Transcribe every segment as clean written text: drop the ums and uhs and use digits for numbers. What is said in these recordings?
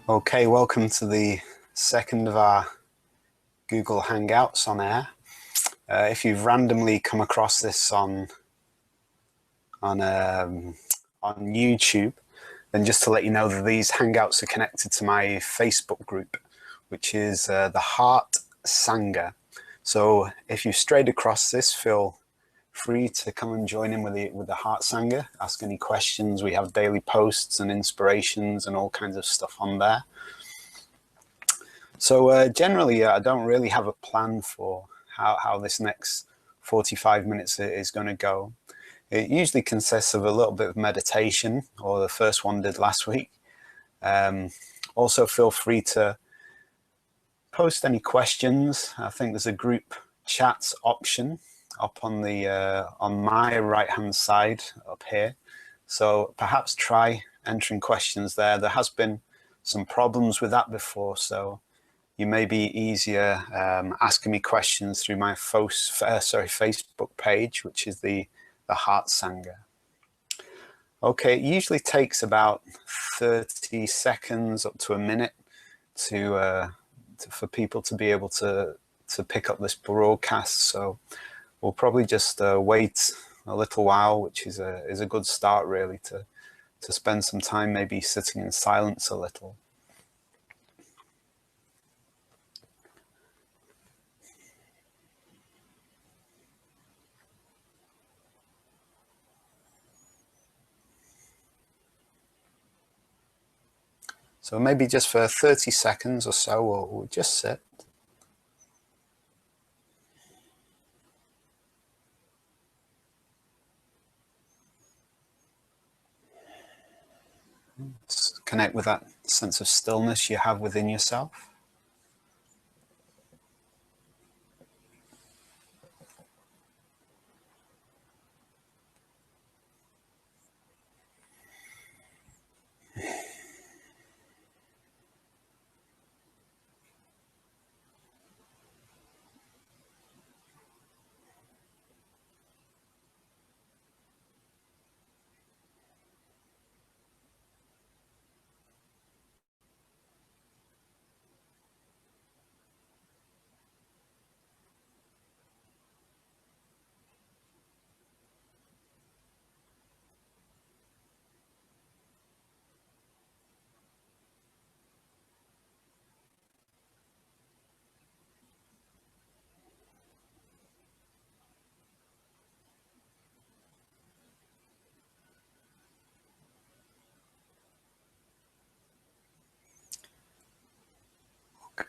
Okay, welcome to the second of our Google Hangouts on air. If you've randomly come across this on YouTube, then just to let you know that these Hangouts are connected to my Facebook group, which is the Heart Sangha. So if you've strayed across this, feel free to come and join in with the Heart Sangha. Ask any questions. We have daily posts and inspirations and all kinds of stuff on there. So generally, I don't really have a plan for how this next 45 minutes is going to go. It usually consists of a little bit of meditation, or the first one did last week. Also, feel free to post any questions. I think there's a group chats option up on my right-hand side up here. So perhaps try entering questions there. There has been some problems with that before, so you may be easier asking me questions through my Facebook page, which is the Heart Sangha. Okay, it usually takes about 30 seconds up to a minute for people to be able to pick up this broadcast. So we'll probably just wait a little while, which is a good start really to spend some time maybe sitting in silence a little. So maybe just for 30 seconds or so, we'll just sit. Just connect with that sense of stillness you have within yourself.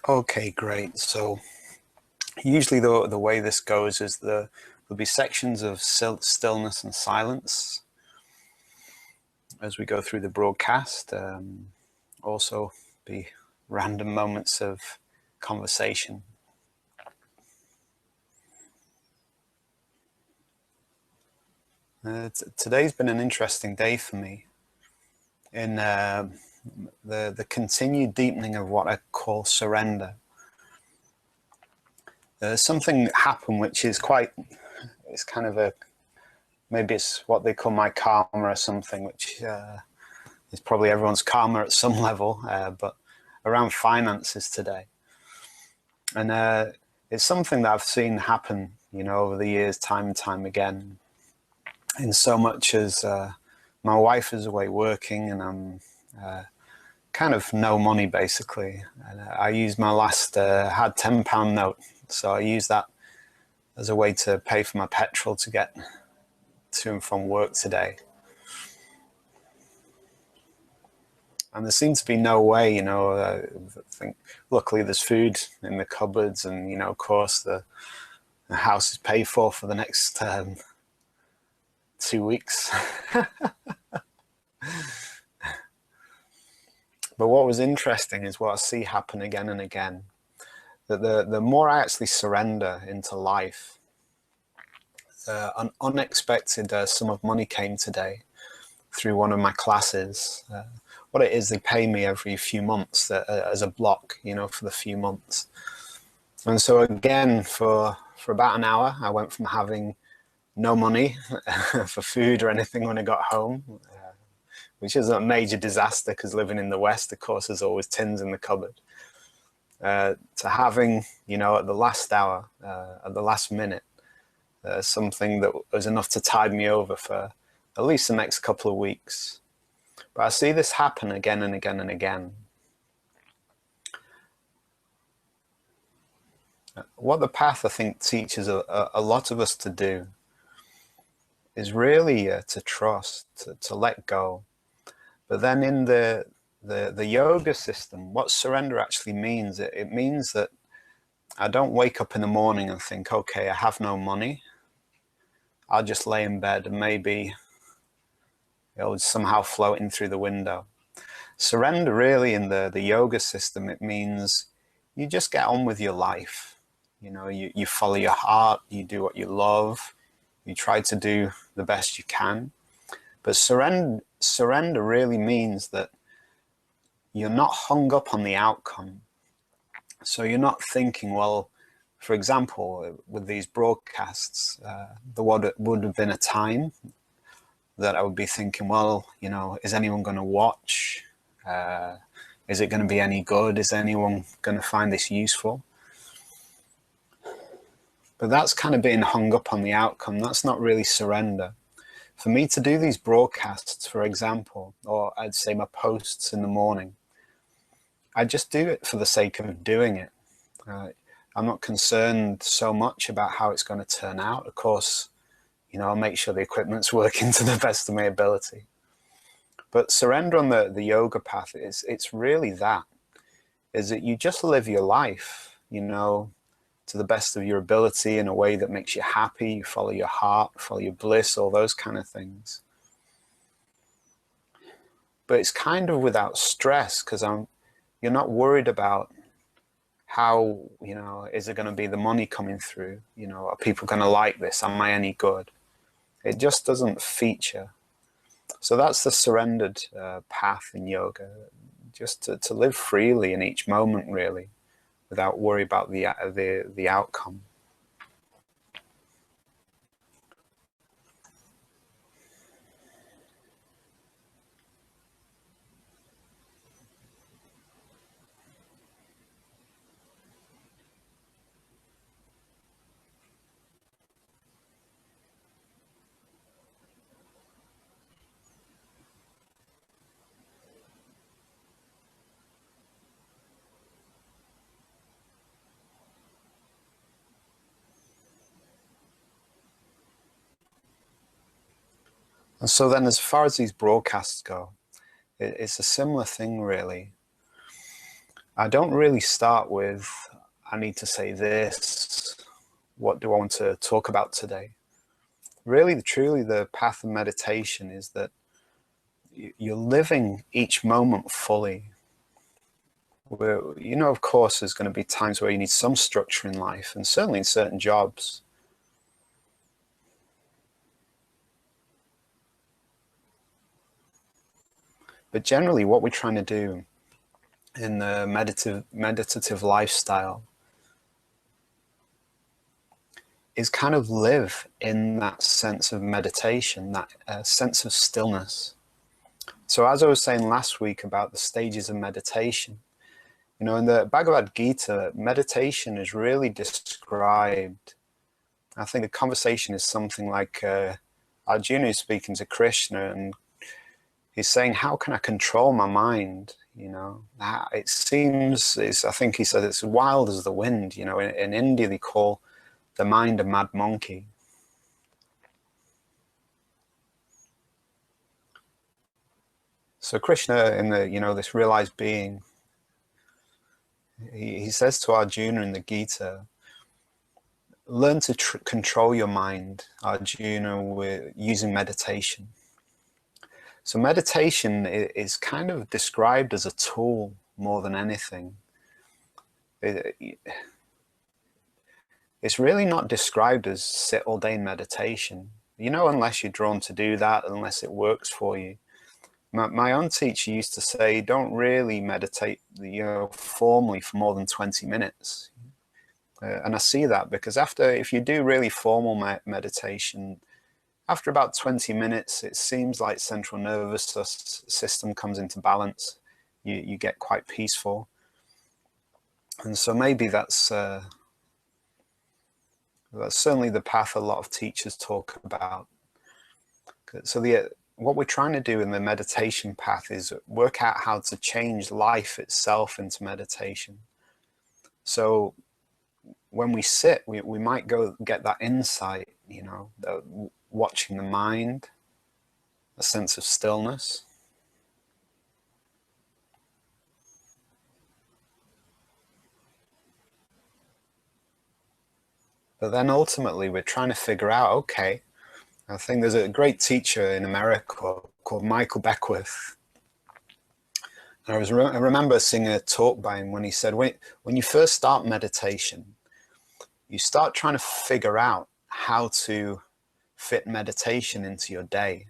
Okay, great. So usually the way this goes is there'll be sections of stillness and silence as we go through the broadcast. Also be random moments of conversation. Today's been an interesting day for me in the continued deepening of what I call surrender. There's something happened which is it's kind of maybe it's what they call my karma or something, which is probably everyone's karma at some level, but around finances today. And it's something that I've seen happen, over the years, time and time again, in so much as my wife is away working and I'm kind of no money basically. And I used my last, had £10 note, so I used that as a way to pay for my petrol to get to and from work today. And there seems to be no way, I think luckily there's food in the cupboards and, of course the house is paid for the next 2 weeks. But what was interesting is what I see happen again and again, that the more I actually surrender into life, an unexpected sum of money came today through one of my classes. What it is, they pay me every few months as a block, for the few months. And so again, for about an hour, I went from having no money for food or anything when I got home, which is a major disaster because living in the West, of course, there's always tins in the cupboard, to having, you know, at the last hour, at the last minute, something that was enough to tide me over for at least the next couple of weeks. But I see this happen again and again and again. What the path, I think, teaches a lot of us to do is really to trust, to let go. But then in the yoga system, what surrender actually means, it means that I don't wake up in the morning and think, okay, I have no money. I'll just lay in bed and maybe it'll somehow float in through the window. Surrender really in the yoga system, it means you just get on with your life. You know, you follow your heart, you do what you love, you try to do the best you can. But surrender really means that you're not hung up on the outcome. So you're not thinking, well, for example, with these broadcasts, there would have been a time that I would be thinking, well, you know, is anyone going to watch? Is it going to be any good? Is anyone going to find this useful? But that's kind of being hung up on the outcome. That's not really surrender. For me to do these broadcasts, for example, or I'd say my posts in the morning, I just do it for the sake of doing it. I'm not concerned so much about how it's going to turn out. Of course, you know, I'll make sure the equipment's working to the best of my ability. But surrender on the yoga path, it's really that, is that you just live your life, you know, to the best of your ability in a way that makes you happy. You follow your heart, follow your bliss, all those kind of things. But it's kind of without stress, because you're not worried about how, you know, is there going to be the money coming through? You know, are people going to like this? Am I any good? It just doesn't feature. So that's the surrendered path in yoga, just to live freely in each moment, really, without worry about the outcome. And so then, as far as these broadcasts go, it's a similar thing, really. I don't really start with, I need to say this, what do I want to talk about today? Really, truly, the path of meditation is that you're living each moment fully. You know, of course, there's going to be times where you need some structure in life, and certainly in certain jobs. But generally, what we're trying to do in the meditative lifestyle is kind of live in that sense of meditation, that sense of stillness. So as I was saying last week about the stages of meditation, you know, in the Bhagavad Gita, meditation is really described. I think the conversation is something like Arjuna is speaking to Krishna, and he's saying, how can I control my mind? You know, it seems, I think he said, it's wild as the wind. You know, in India, they call the mind a mad monkey. So Krishna, in the, you know, this realized being, he says to Arjuna in the Gita, learn to control your mind, Arjuna, with using meditation. So meditation is kind of described as a tool more than anything. It's really not described as sit all day in meditation, you know, unless you're drawn to do that, unless it works for you. My own teacher used to say, don't really meditate, you know, formally for more than 20 minutes. And I see that because if you do really formal meditation, after about 20 minutes, it seems like central nervous system comes into balance. You get quite peaceful. And so maybe that's certainly the path a lot of teachers talk about. So what we're trying to do in the meditation path is work out how to change life itself into meditation. So when we sit, we might go get that insight, you know, watching the mind, a sense of stillness. But then ultimately we're trying to figure out, okay, I think there's a great teacher in America called Michael Beckwith. And I remember seeing a talk by him when he said, when you first start meditation, you start trying to figure out how to fit meditation into your day.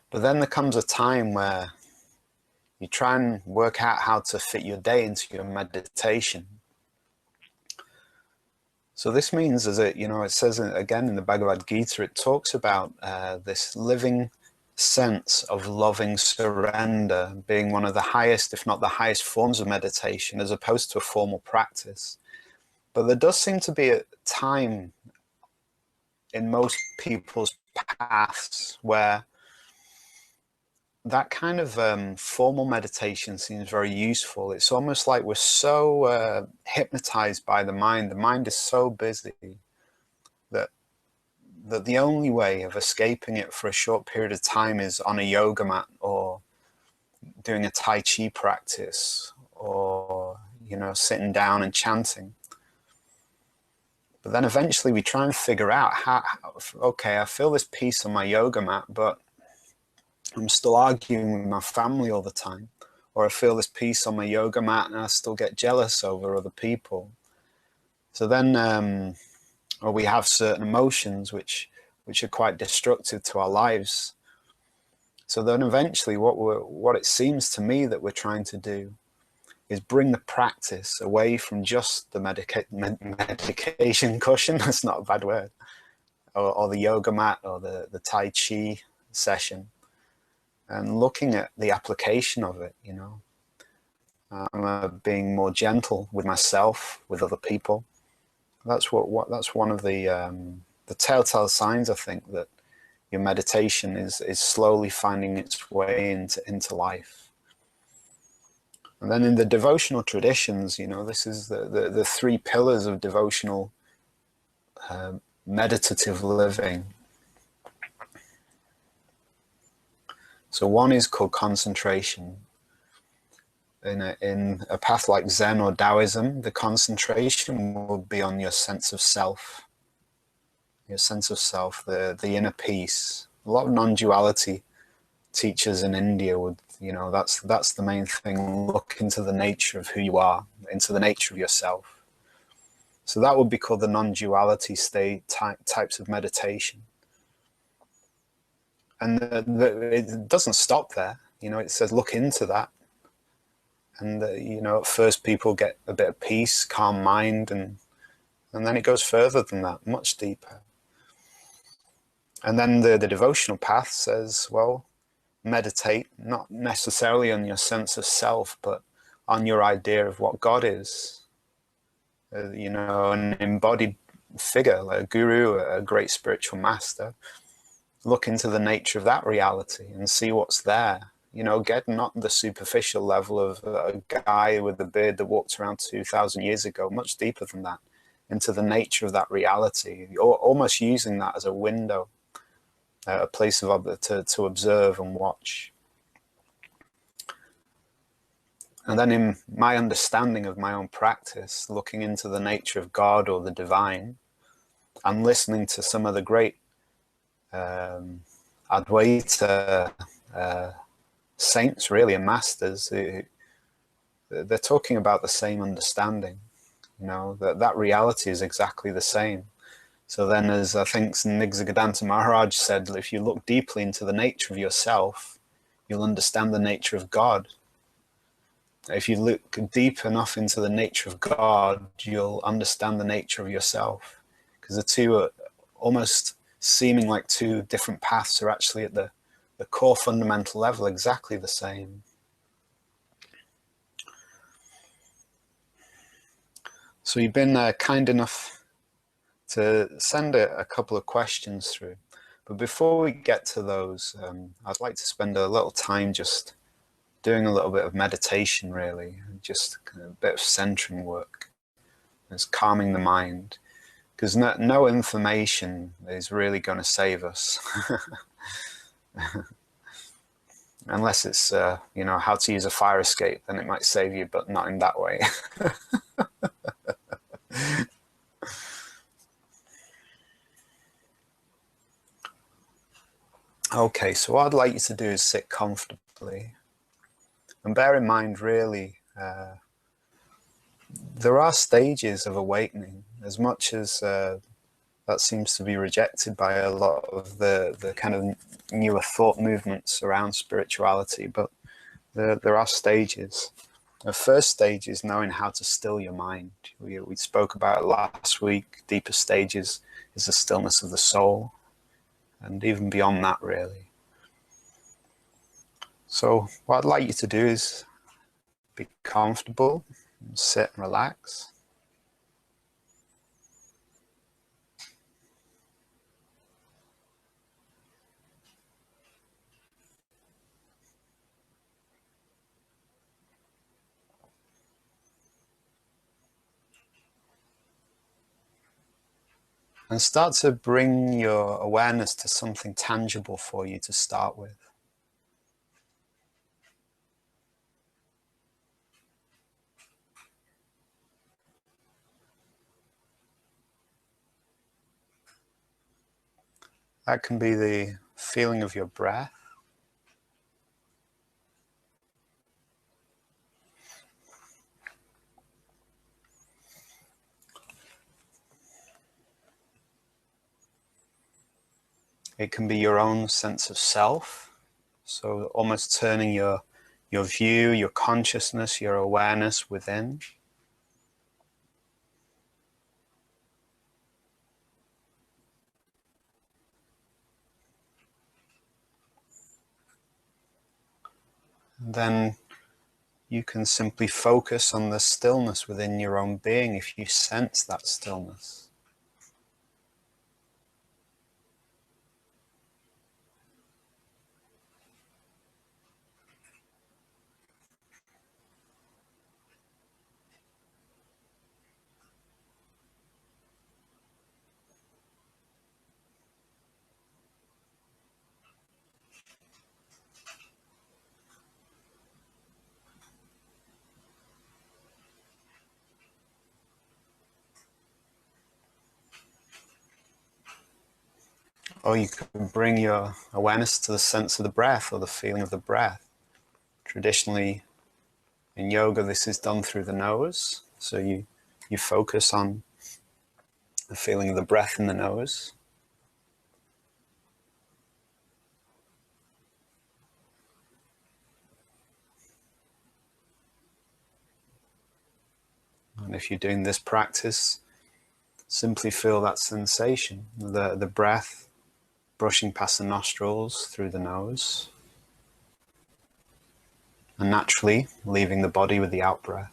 But then there comes a time where you try and work out how to fit your day into your meditation. So this means, as it, you know, it says again in the Bhagavad Gita, it talks about this living sense of loving surrender being one of the highest, if not the highest forms of meditation, as opposed to a formal practice. But there does seem to be a time in most people's paths where that kind of formal meditation seems very useful. It's almost like we're so hypnotized by the mind. The mind is so busy that the only way of escaping it for a short period of time is on a yoga mat or doing a Tai Chi practice or, you know, sitting down and chanting. But then eventually we try and figure out how okay, I feel this peace on my yoga mat, but I'm still arguing with my family all the time. Or I feel this peace on my yoga mat and I still get jealous over other people. So then, or we have certain emotions which are quite destructive to our lives. So then eventually what it seems to me that we're trying to do is bring the practice away from just the medication cushion, that's not a bad word, or the yoga mat or the Tai Chi session, and looking at the application of it, you know. Being more gentle with myself, with other people. That's that's one of the telltale signs, I think, that your meditation is slowly finding its way into life. And then in the devotional traditions, you know, this is the three pillars of devotional meditative living. So one is called concentration. In a path like Zen or Taoism, the concentration will be on your sense of self. Your sense of self, the inner peace. A lot of non-duality teachers in India would, you know, that's the main thing. Look into the nature of who you are, into the nature of yourself. So that would be called the non-duality state types of meditation. And it doesn't stop there. You know, it says look into that. And, you know, at first people get a bit of peace, calm mind, and then it goes further than that, much deeper. And then the devotional path says, well, meditate not necessarily on your sense of self, but on your idea of what God is. You know, an embodied figure, like a guru, a great spiritual master. Look into the nature of that reality and see what's there. You know, get not the superficial level of a guy with a beard that walked around 2,000 years ago, much deeper than that, into the nature of that reality, almost using that as a window, a place to observe and watch. And then in my understanding of my own practice, looking into the nature of God or the divine, and listening to some of the great Advaita saints, really, and masters, they're talking about the same understanding, you know, that reality is exactly the same. So then, as I think Nigzagadanta Maharaj said, if you look deeply into the nature of yourself, you'll understand the nature of God. If you look deep enough into the nature of God, you'll understand the nature of yourself, because the two are almost seeming like two different paths are actually at the core fundamental level exactly the same. So you've been kind enough to send a couple of questions through. But before we get to those, I'd like to spend a little time just doing a little bit of meditation, really, just a bit of centering work. It's calming the mind, because no information is really going to save us. Unless it's, you know, how to use a fire escape, then it might save you, but not in that way. Okay, so what I'd like you to do is sit comfortably. And bear in mind, really, there are stages of awakening, as much as that seems to be rejected by a lot of the kind of newer thought movements around spirituality, but there are stages. The first stage is knowing how to still your mind. We spoke about it last week. Deeper stages is the stillness of the soul, and even beyond that, really. So what I'd like you to do is be comfortable, sit and relax. And start to bring your awareness to something tangible for you to start with. That can be the feeling of your breath. It can be your own sense of self. So almost turning your view, your consciousness, your awareness within. And then you can simply focus on the stillness within your own being if you sense that stillness. Or you can bring your awareness to the sense of the breath or the feeling of the breath. Traditionally, in yoga, this is done through the nose. So you focus on the feeling of the breath in the nose. And if you're doing this practice, simply feel that sensation, the breath brushing past the nostrils through the nose, and naturally leaving the body with the out-breath.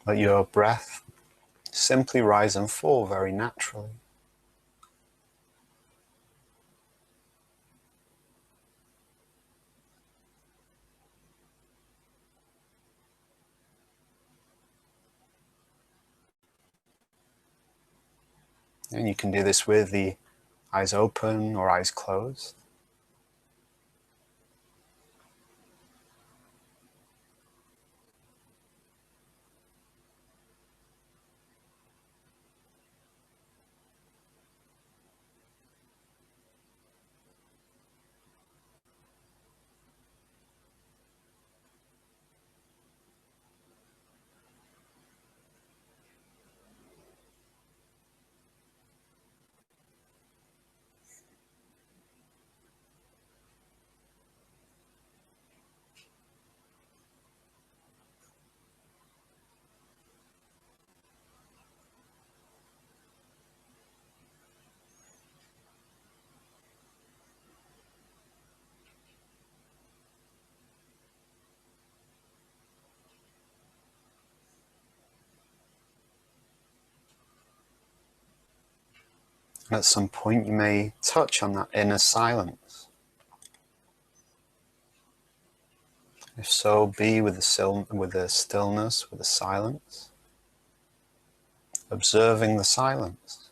Let your breath simply rise and fall very naturally. And you can do this with the eyes open or eyes closed. And at some point you may touch on that inner silence. If so, be with the stillness, with the silence, observing the silence.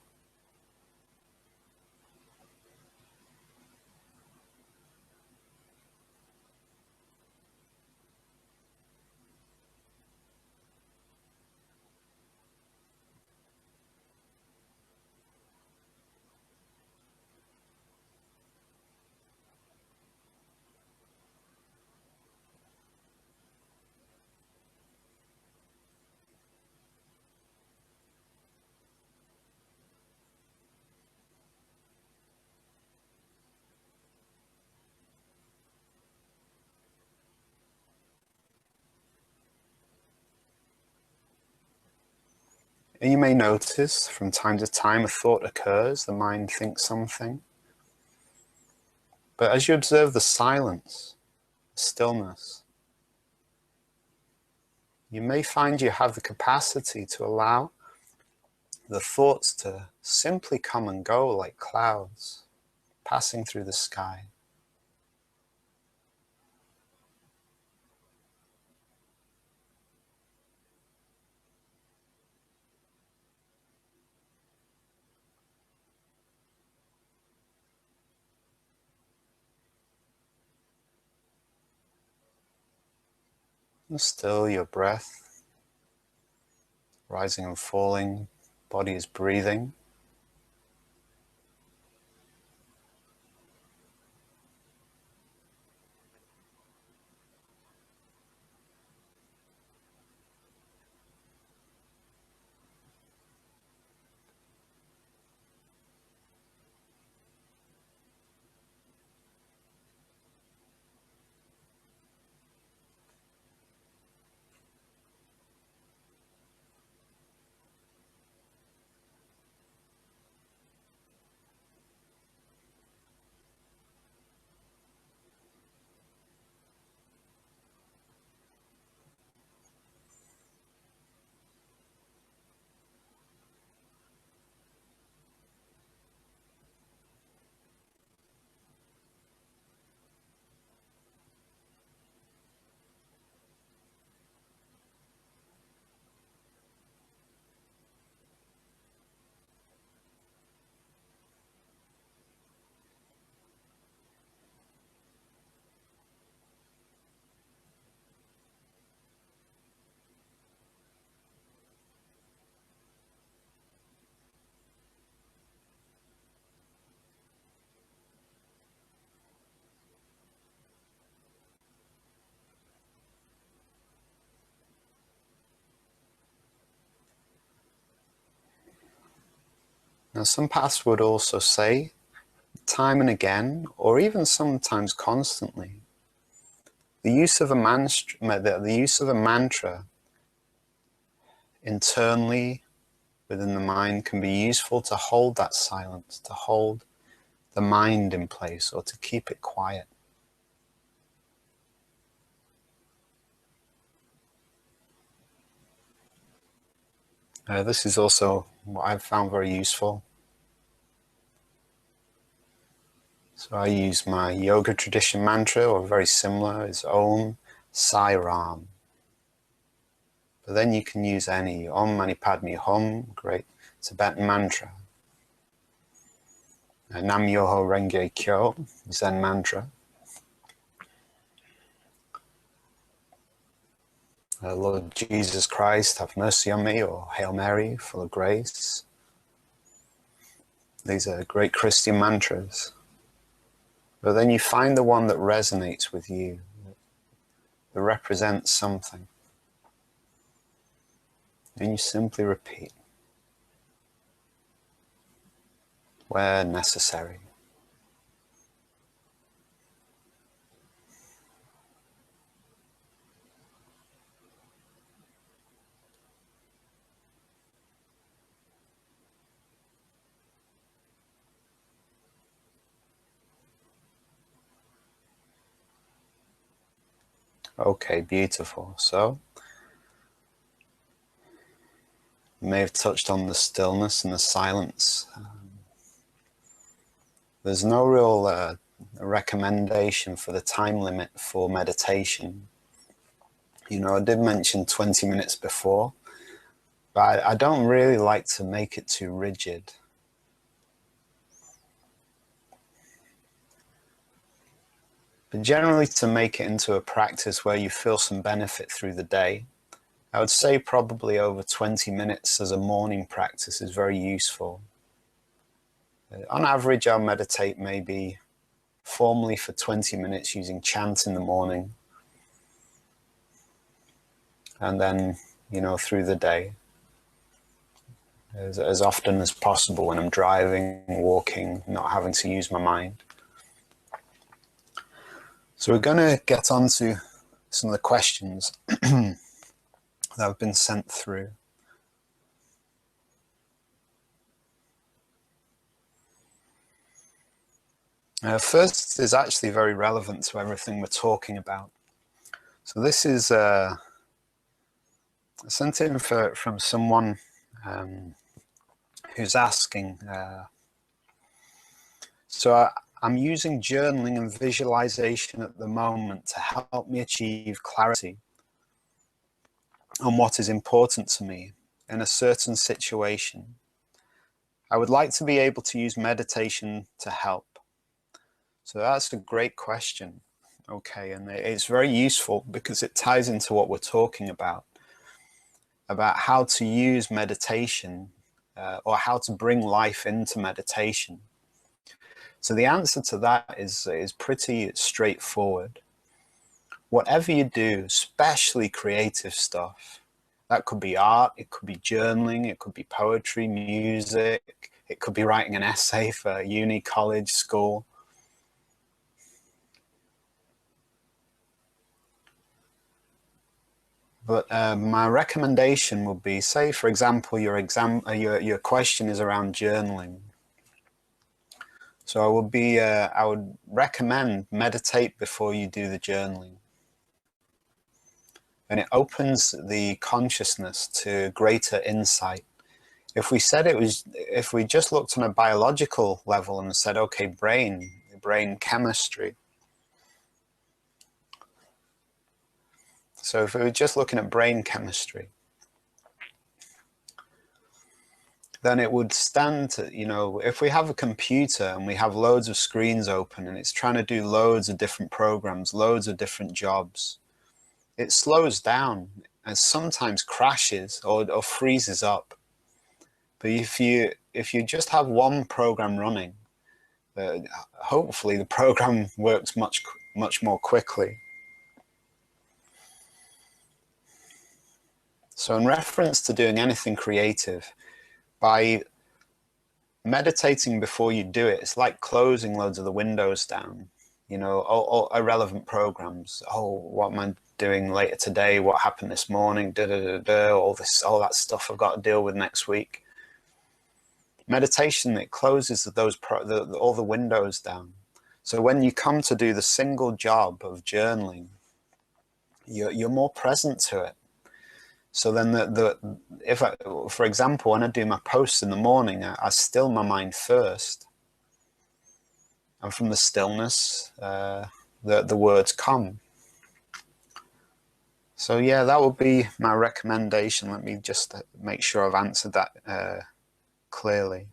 And you may notice from time to time a thought occurs, the mind thinks something. But as you observe the silence, the stillness, you may find you have the capacity to allow the thoughts to simply come and go like clouds passing through the sky. And still your breath, rising and falling, body is breathing. Now some paths would also say, time and again, or even sometimes constantly, the use of a mantra internally within the mind can be useful to hold that silence, to hold the mind in place, or to keep it quiet. This is also what I've found very useful. So I use my yoga tradition mantra, or very similar, is Om Sai Ram. But then you can use any Om Mani Padme Hum, great Tibetan mantra. Nam Myoho Renge Kyo, Zen mantra. Lord Jesus Christ, have mercy on me, or Hail Mary, full of grace. These are great Christian mantras. But then you find the one that resonates with you, that represents something. And you simply repeat where necessary. Okay, beautiful. So, you may have touched on the stillness and the silence There's no real recommendation for the time limit for meditation. You know, I did mention 20 minutes before, but I don't really like to make it too rigid. But generally, to make it into a practice where you feel some benefit through the day, I would say probably over 20 minutes as a morning practice is very useful. On average, I'll meditate maybe formally for 20 minutes using chant in the morning, and then, you know, through the day, as often as possible when I'm driving, walking, not having to use my mind. So we're going to get on to some of the questions that have been sent through. First is actually very relevant to everything we're talking about. So this is sent in from someone who's asking, I'm using journaling and visualization at the moment to help me achieve clarity on what is important to me in a certain situation. I would like to be able to use meditation to help. So that's a great question. Okay, and it's very useful because it ties into what we're talking about how to use meditation or how to bring life into meditation. So the answer to that is pretty straightforward. Whatever you do, especially creative stuff, that could be art, it could be journaling, it could be poetry, music, it could be writing an essay for uni, college, school. But my recommendation would be, say, for example, your question is around journaling. So I would recommend meditate before you do the journaling. And it opens the consciousness to greater insight. If we just looked on a biological level and said, okay, brain chemistry. So if we were just looking at brain chemistry, then it would stand to, you know, if we have a computer and we have loads of screens open and it's trying to do loads of different programs, loads of different jobs, it slows down and sometimes crashes or freezes up. But if you just have one program running, hopefully the program works much more quickly. So in reference to doing anything creative, by meditating before you do it, it's like closing loads of the windows down, you know, all irrelevant programs. Oh, what am I doing later today? What happened this morning? All that stuff I've got to deal with next week. Meditation, it closes all the windows down. So when you come to do the single job of journaling, you're more present to it. So then for example, when I do my posts in the morning, I still my mind first. And from the stillness, the words come. So yeah, that would be my recommendation. Let me just make sure I've answered that clearly.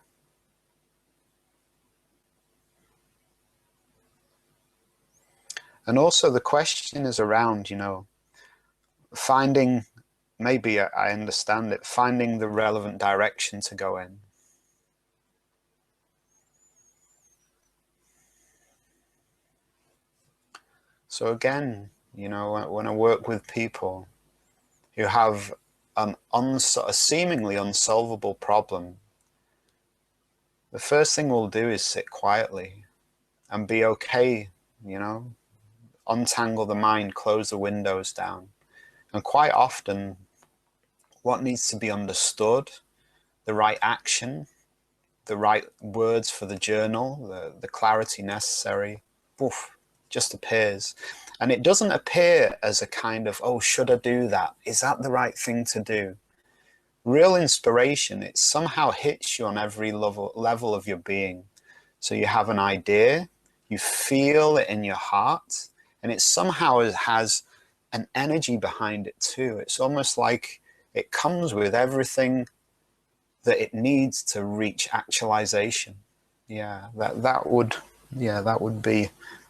And also the question is around, you know, finding, maybe I understand it, finding the relevant direction to go in. So again, you know, when I work with people who have a seemingly unsolvable problem, the first thing we'll do is sit quietly and be okay, you know, untangle the mind, close the windows down. And quite often, what needs to be understood, the right action, the right words for the journal, the clarity necessary, just appears. And it doesn't appear as a kind of, oh, should I do that? Is that the right thing to do? Real inspiration, it somehow hits you on every level of your being. So you have an idea, you feel it in your heart, and it somehow has an energy behind it too. It's almost like it comes with everything that it needs to reach actualization. Yeah, that would be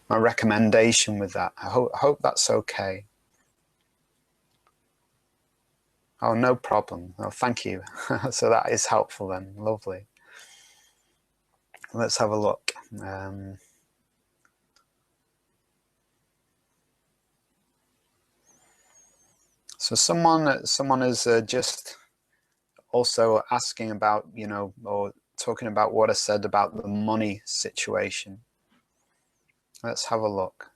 my recommendation with that. I hope that's okay. Oh, no problem. Oh, thank you. So that is helpful then. Lovely. Let's have a look. So someone is just also asking about, or talking about what I said about the money situation. Let's have a look.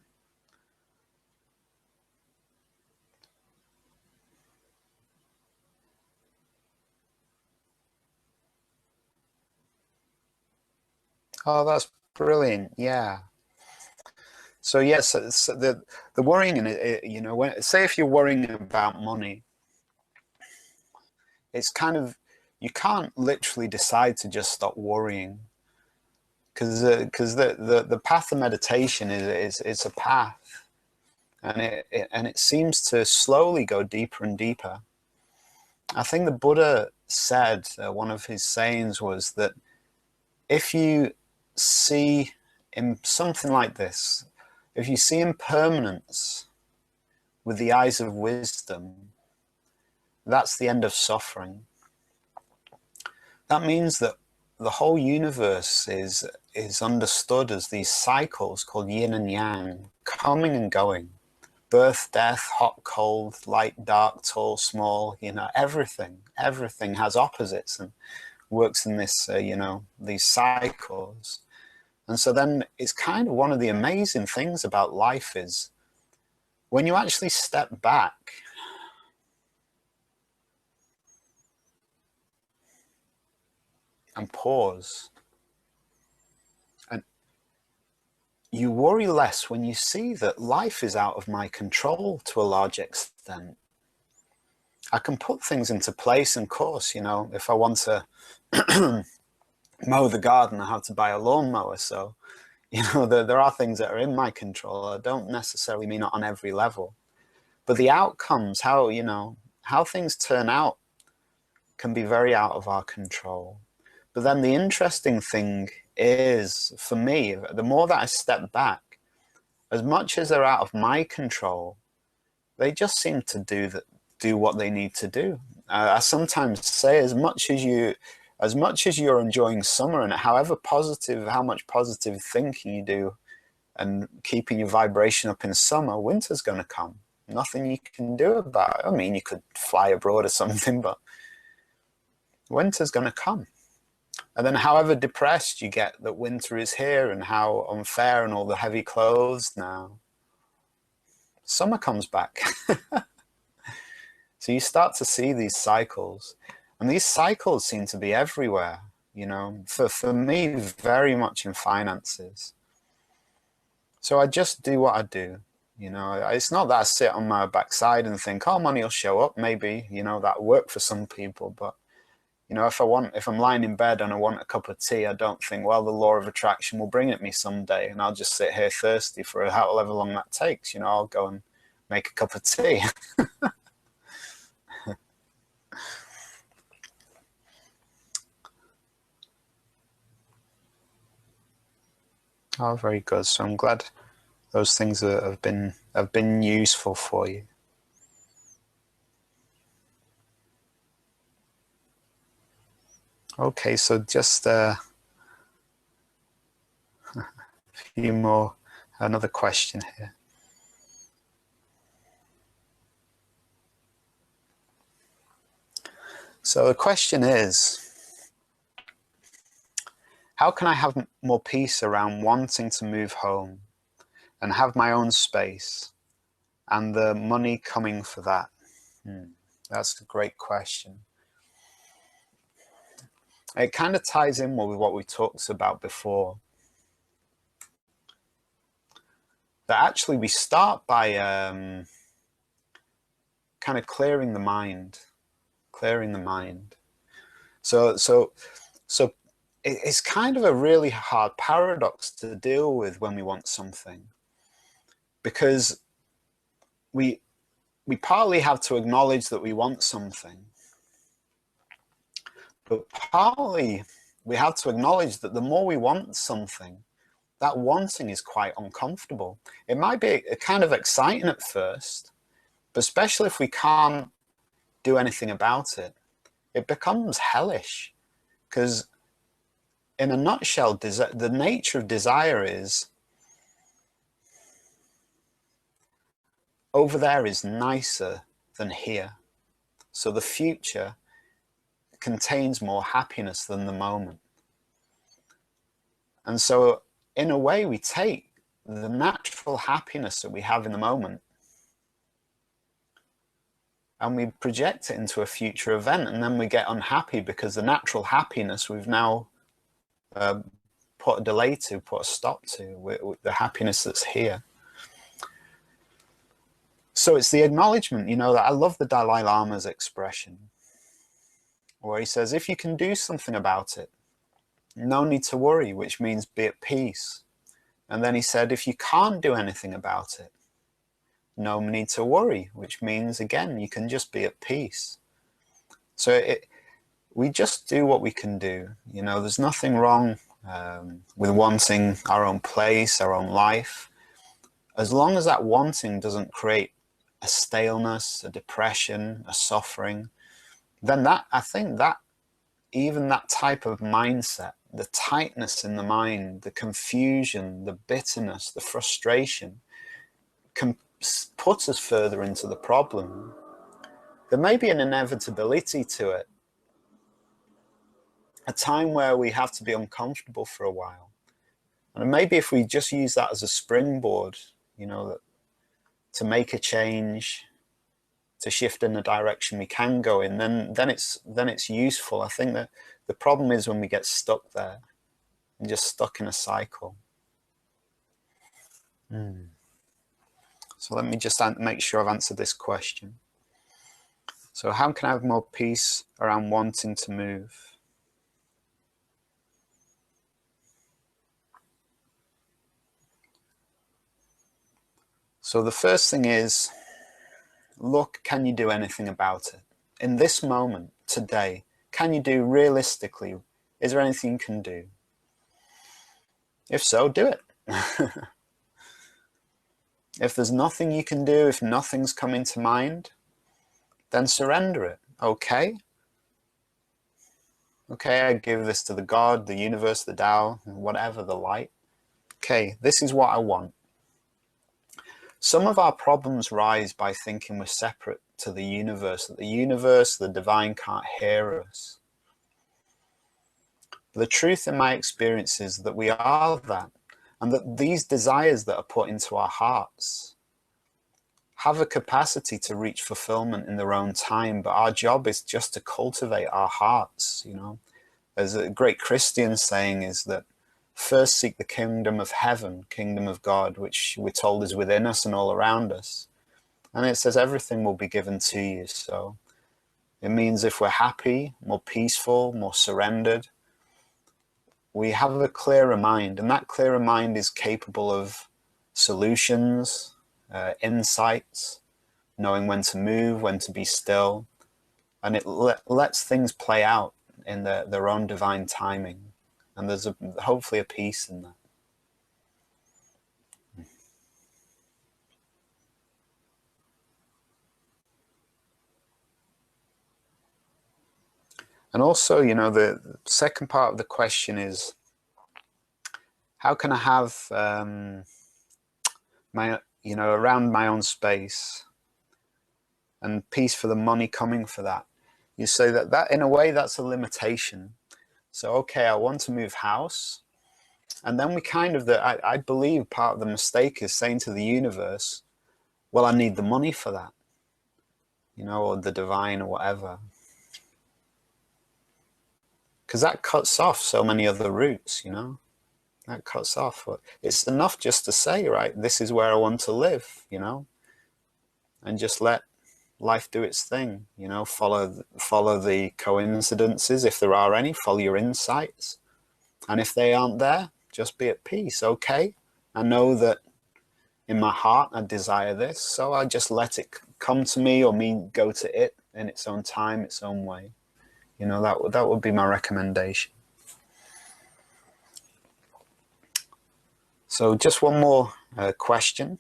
Oh, that's brilliant. Yeah. So yes, the worrying in it, when say if you're worrying about money, it's kind of, you can't literally decide to just stop worrying, because the path of meditation is it's a path, and it seems to slowly go deeper and deeper. I think the Buddha said, one of his sayings was that if you see in something like this, if you see impermanence with the eyes of wisdom, that's the end of suffering. That means that the whole universe is understood as these cycles called yin and yang, coming and going. Birth, death, hot, cold, light, dark, tall, small, everything has opposites and works in this, these cycles. And so then it's kind of one of the amazing things about life is when you actually step back and pause, and you worry less when you see that life is out of my control to a large extent. I can put things into place, and of course, if I want to mow the garden, I have to buy a lawnmower. So, there are things that are in my control. I don't necessarily mean it on every level, but the outcomes, how things turn out, can be very out of our control. But then the interesting thing is, for me, the more that I step back, as much as they're out of my control, they just seem to do what they need to do. I sometimes say, as much as you're enjoying summer, and how much positive thinking you do and keeping your vibration up in summer, winter's going to come. Nothing you can do about it. I mean, you could fly abroad or something, but winter's going to come. And then however depressed you get that winter is here and how unfair and all the heavy clothes now, summer comes back. So you start to see these cycles, and these cycles seem to be everywhere, for me, very much in finances. So I just do what I do. It's not that I sit on my backside and think, oh, money will show up. Maybe, that worked for some people, but if I'm lying in bed and I want a cup of tea, I don't think, well, the law of attraction will bring it me someday, and I'll just sit here thirsty for however long that takes. I'll go and make a cup of tea. Oh, very good. So I'm glad those things have been useful for you. Okay, so just a few more. Another question here. So the question is, how can I have more peace around wanting to move home and have my own space and the money coming for that? That's a great question. It kind of ties in with what we talked about before. That actually we start by kind of clearing the mind. So it's kind of a really hard paradox to deal with when we want something, because we partly have to acknowledge that we want something, but partly we have to acknowledge that the more we want something, that wanting is quite uncomfortable. It might be kind of exciting at first, but especially if we can't do anything about it, it becomes hellish. Because in a nutshell, the nature of desire is, over there is nicer than here. So the future contains more happiness than the moment. And so in a way, we take the natural happiness that we have in the moment and we project it into a future event, and then we get unhappy because the natural happiness we've now put a delay to, put a stop to, with the happiness that's here. So it's the acknowledgement, you know, that I love the Dalai Lama's expression, where he says, if you can do something about it, no need to worry, which means be at peace. And then he said, if you can't do anything about it, no need to worry, which means, again, you can just be at peace. So we just do what we can do. You know, there's nothing wrong with wanting our own place, our own life, as long as that wanting doesn't create a staleness, a depression, a suffering. Then that, I think that even that type of mindset, the tightness in the mind, the confusion, the bitterness, the frustration, can put us further into the problem. There may be an inevitability to it, a time where we have to be uncomfortable for a while. And maybe if we just use that as a springboard, you know, to make a change, to shift in the direction we can go in, then it's useful. I think that the problem is when we get stuck there and just stuck in a cycle. So let me just make sure I've answered this question. So how can I have more peace around wanting to move? So the first thing is, look, can you do anything about it? In this moment, today, can you do realistically? Is there anything you can do? If so, do it. If there's nothing you can do, if nothing's coming to mind, then surrender it. Okay, I give this to the God, the universe, the Tao, whatever, the light. Okay, this is what I want. Some of our problems rise by thinking we're separate to the universe, that the universe, the divine, can't hear us. But the truth in my experience is that we are that, and that these desires that are put into our hearts have a capacity to reach fulfillment in their own time, but our job is just to cultivate our hearts, you know. There's a great Christian saying is that first seek the kingdom of heaven, kingdom of God, which we're told is within us and all around us. And it says everything will be given to you. So it means if we're happy, more peaceful, more surrendered, we have a clearer mind, and that clearer mind is capable of solutions, insights, knowing when to move, when to be still, and it lets things play out in their own divine timing. And there's hopefully a peace in that. And also, you know, the second part of the question is, how can I have my, you know, around my own space and peace for the money coming for that? You say that in a way, that's a limitation. So, okay, I want to move house. And then we kind of, I believe part of the mistake is saying to the universe, well, I need the money for that, you know, or the divine or whatever. Because that cuts off so many other routes, you know. That cuts off. It's enough just to say, right, this is where I want to live, you know, and just let life do its thing, follow the coincidences, if there are any, follow your insights. And if they aren't there, just be at peace. Okay, I know that in my heart I desire this, so I just let it come to me, or me go to it in its own time, its own way. You know, that would be my recommendation. So just one more question.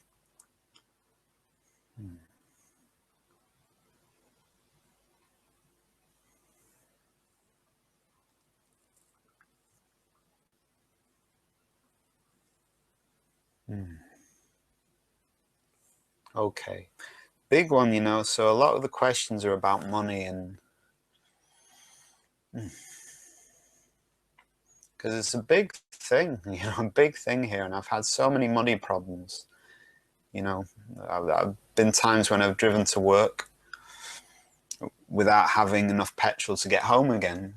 Okay, big one, you know. So a lot of the questions are about money, and because it's a big thing, you know, a big thing here, and I've had so many money problems. You know, I've been times when I've driven to work without having enough petrol to get home again,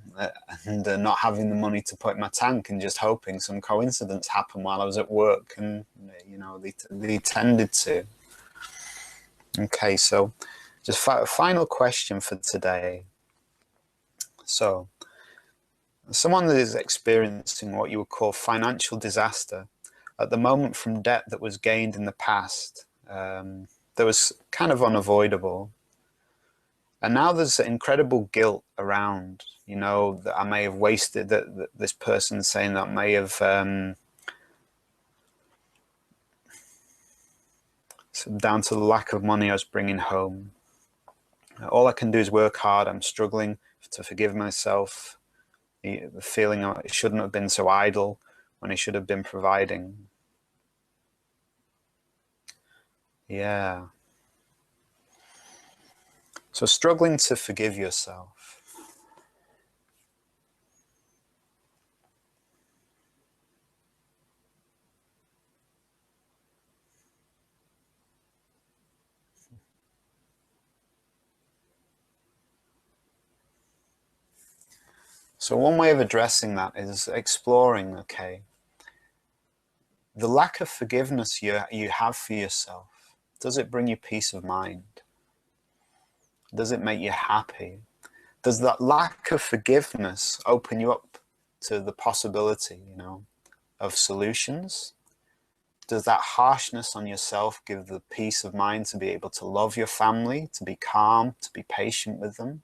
and not having the money to put in my tank, and just hoping some coincidence happened while I was at work, and you know, they tended to. Okay, so just final question for today. So someone that is experiencing what you would call financial disaster at the moment from debt that was gained in the past, that was kind of unavoidable. And now there's incredible guilt around, you know, that I may have wasted, that this person saying that I may have, down to the lack of money I was bringing home. All I can do is work hard. I'm struggling to forgive myself. The feeling I shouldn't have been so idle when I should have been providing. Yeah. So struggling to forgive yourself. So one way of addressing that is exploring, okay, the lack of forgiveness you have for yourself. Does it bring you peace of mind? Does it make you happy? Does that lack of forgiveness open you up to the possibility, you know, of solutions? Does that harshness on yourself give the peace of mind to be able to love your family, to be calm, to be patient with them?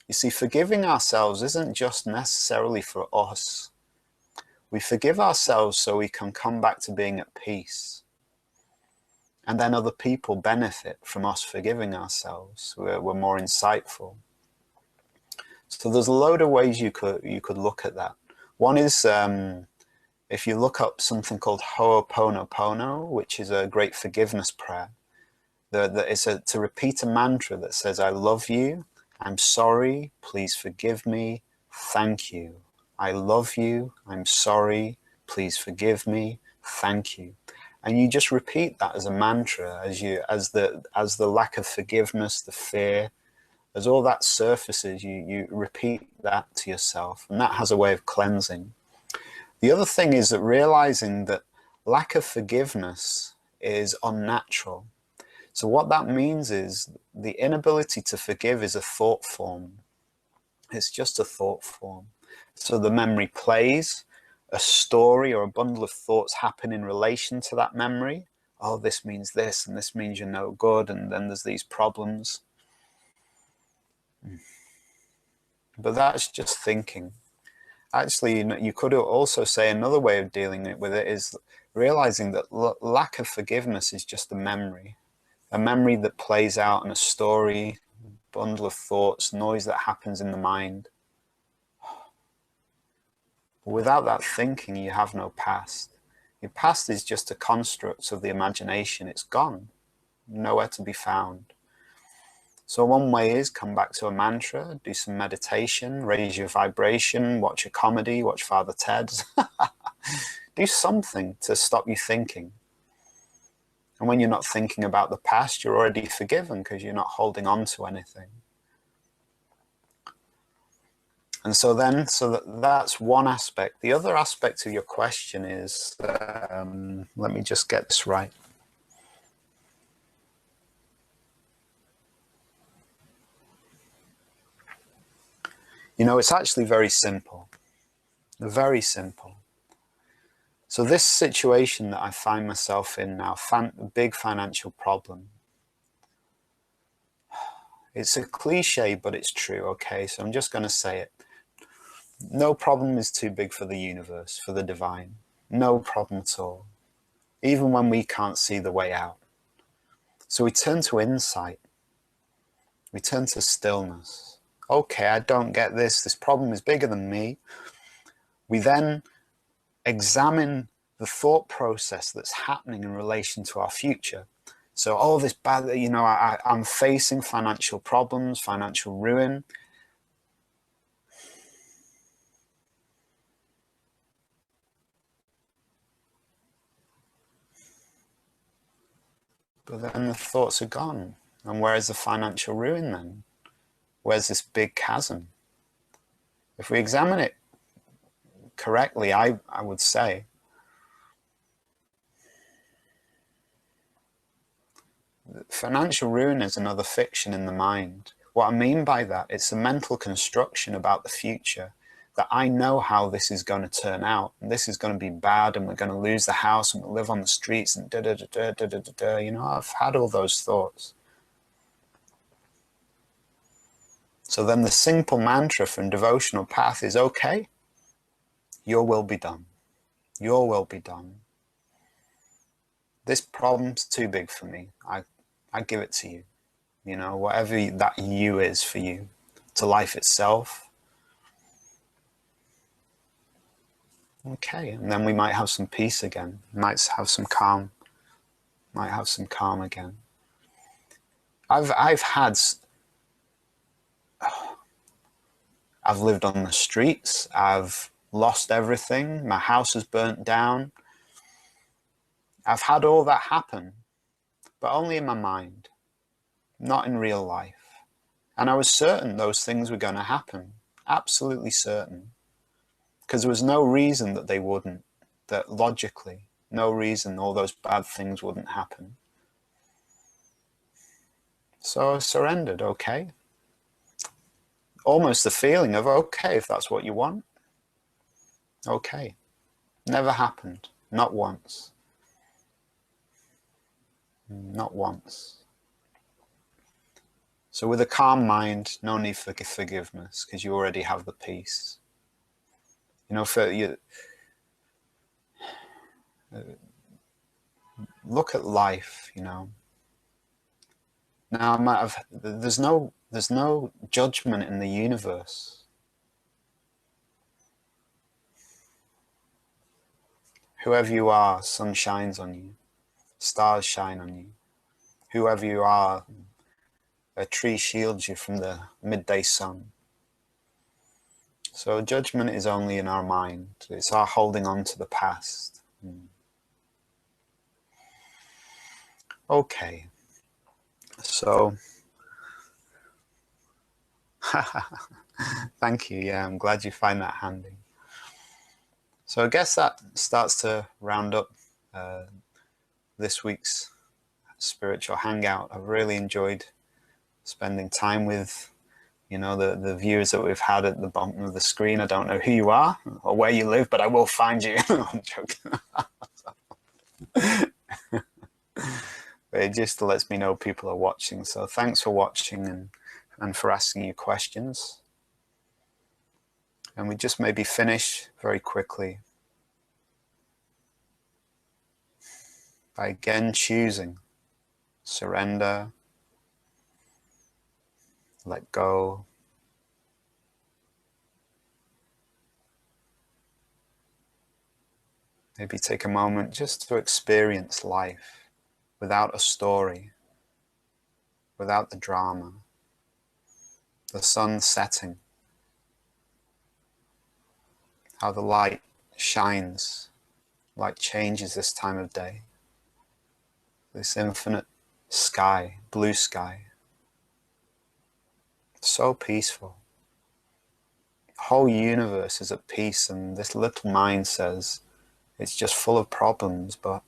You see, forgiving ourselves isn't just necessarily for us. We forgive ourselves so we can come back to being at peace. And then other people benefit from us forgiving ourselves. We're more insightful. So there's a load of ways you could look at that. One is if you look up something called Ho'oponopono, which is a great forgiveness prayer. It's to repeat a mantra that says, I love you, I'm sorry, please forgive me, thank you. I love you, I'm sorry, please forgive me, thank you. And you just repeat that as a mantra as the lack of forgiveness, the fear, as all that surfaces, you repeat that to yourself, and that has a way of cleansing. The other thing is that realizing that lack of forgiveness is unnatural. So what that means is the inability to forgive is a thought form. It's just a thought form. So the memory plays, a story or a bundle of thoughts happen in relation to that memory. Oh, this means this, and this means you're no good, and then there's these problems. But that's just thinking. Actually, you could also say another way of dealing with it is realizing that lack of forgiveness is just a memory that plays out in a story, bundle of thoughts, noise that happens in the mind. Without that thinking, you have no past. Your past is just a construct of the imagination. It's gone, nowhere to be found. So one way is come back to a mantra, do some meditation, raise your vibration, watch a comedy, watch Father Ted's. Do something to stop you thinking. And when you're not thinking about the past, you're already forgiven because you're not holding on to anything. And so that's one aspect. The other aspect of your question is, let me just get this right. You know, it's actually very simple. They're very simple. So this situation that I find myself in now, a big financial problem, it's a cliche, but it's true, okay? So I'm just going to say it. No problem is too big for the universe, for the divine. No problem at all. Even when we can't see the way out. So we turn to insight. We turn to stillness. Okay, I don't get this. This problem is bigger than me. We then examine the thought process that's happening in relation to our future. So all this bad, you know, I'm facing financial problems, financial ruin. But then the thoughts are gone. And where's the financial ruin then? Where's this big chasm? If we examine it correctly, I would say, financial ruin is another fiction in the mind. What I mean by that, it's a mental construction about the future, that I know how this is going to turn out, and this is going to be bad, and we're going to lose the house, and we'll live on the streets, and da-da-da-da-da-da-da. You know, I've had all those thoughts. So then the simple mantra from devotional path is, okay, your will be done. Your will be done. This problem's too big for me. I give it to you. You know, whatever that you is for you, to life itself. Okay, and then we might have some peace again. Might have some calm. Might have some calm again. I've lived on the streets. I've lost everything. My house is burnt down. I've had all that happen, but only in my mind, not in real life. And I was certain those things were going to happen. Absolutely certain. Because there was no reason that they wouldn't, that logically, no reason all those bad things wouldn't happen. So I surrendered, okay. Almost the feeling of, okay, if that's what you want, okay. Never happened, not once. Not once. So with a calm mind, no need for forgiveness, because you already have the peace. You know, look at life, you know. Now, there's no judgment in the universe. Whoever you are, sun shines on you, stars shine on you. Whoever you are, a tree shields you from the midday sun. So judgment is only in our mind. It's our holding on to the past. Okay. So, thank you. Yeah, I'm glad you find that handy. So I guess that starts to round up this week's spiritual hangout. I've really enjoyed spending time with, you know, the viewers that we've had at the bottom of the screen. I don't know who you are or where you live, but I will find you. I'm joking. But it just lets me know people are watching. So thanks for watching and for asking your questions. And we just maybe finish very quickly by again choosing surrender, let go, maybe take a moment just to experience life without a story, without the drama, the sun setting, how the light shines, light changes this time of day, this infinite sky, blue sky, so peaceful. The whole universe is at peace, and this little mind says it's just full of problems, but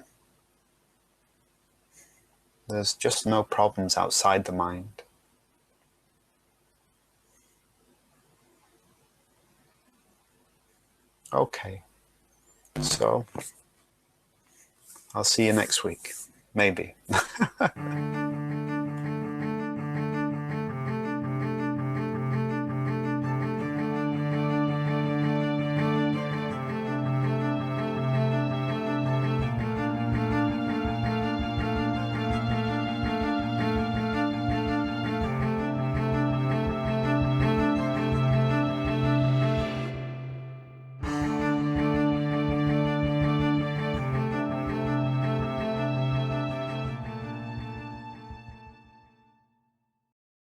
there's just no problems outside the mind. Okay. So I'll see you next week, maybe.